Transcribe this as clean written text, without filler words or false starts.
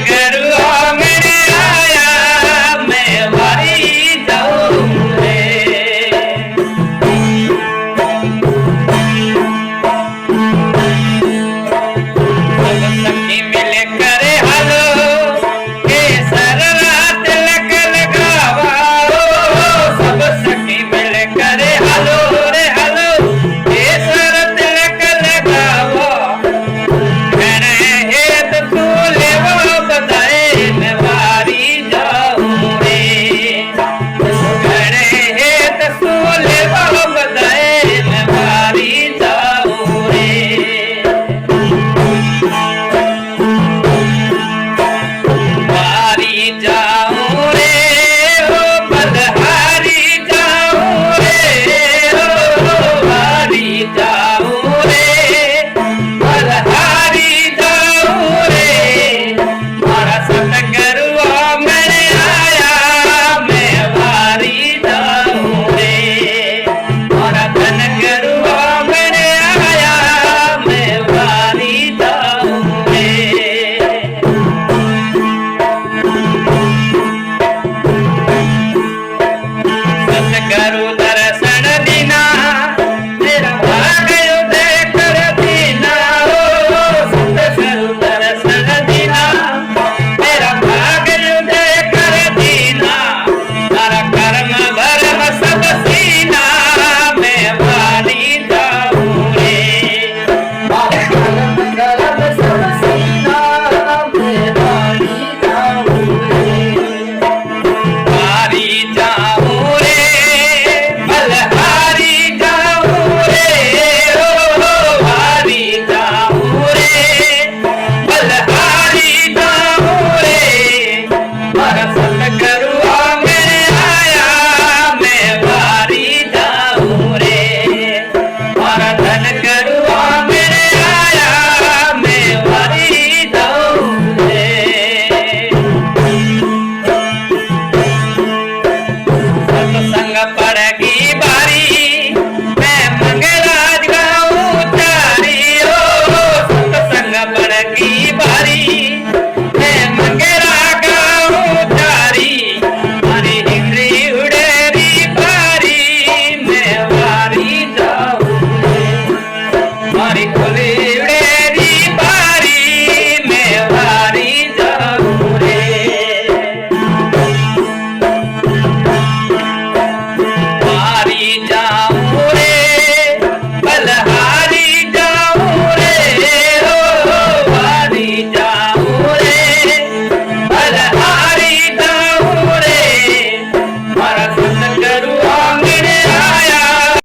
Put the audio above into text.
सतगुरु मेरे आया मैं वारी जाऊं रे। सब सखी मिल करे हलो केसर रात लग लगावा। सब सखी मिल करे हलो रे हलो केसर तिलक लगावा। घणे हेत तू लेवो बधाए मैं वारी जाऊं रे। घणे हेत तू लेवो बधाए मैं वारी जाऊं रे। वारी जाऊं रे हो बलहारी जाऊं रे हो वारी जाऊं रे बलहारी जाऊं रे। मारा सतगुरु मेरे आया मैं वारी जाऊं रे। मारा धनगुरु मेरे आया मैं वारी जाऊं रे। सतगुरु दर्शन दीना मेरा भाग्य उदय कर दीना। सतगुरु दर्शन दीना मेरा भाग्य उदय कर दीना। तारा कर्म भरम सब सीना मैं वारी जाऊं रे। तारा कर्म भरम सब सीना मैं वारी जाऊं रे। वारी जाऊं रे बलहारी जाऊं रे हो वारी जाऊं रे बलहारी जाऊं रे। मारा सतगुरु मेरे आया मैं वारी जाऊं रे। मारा धनगुरु मेरे आया मैं वारी जाऊं रे। सत्संग पड़गी बारी मैं मंगराज गाऊं चारी। ओ सत्संग पड़गी बारी मैं मंगरा गाऊं चारी। मारी हिंगरी उड़ेरी बारी मैं वारी जाऊं रे। मारी खुली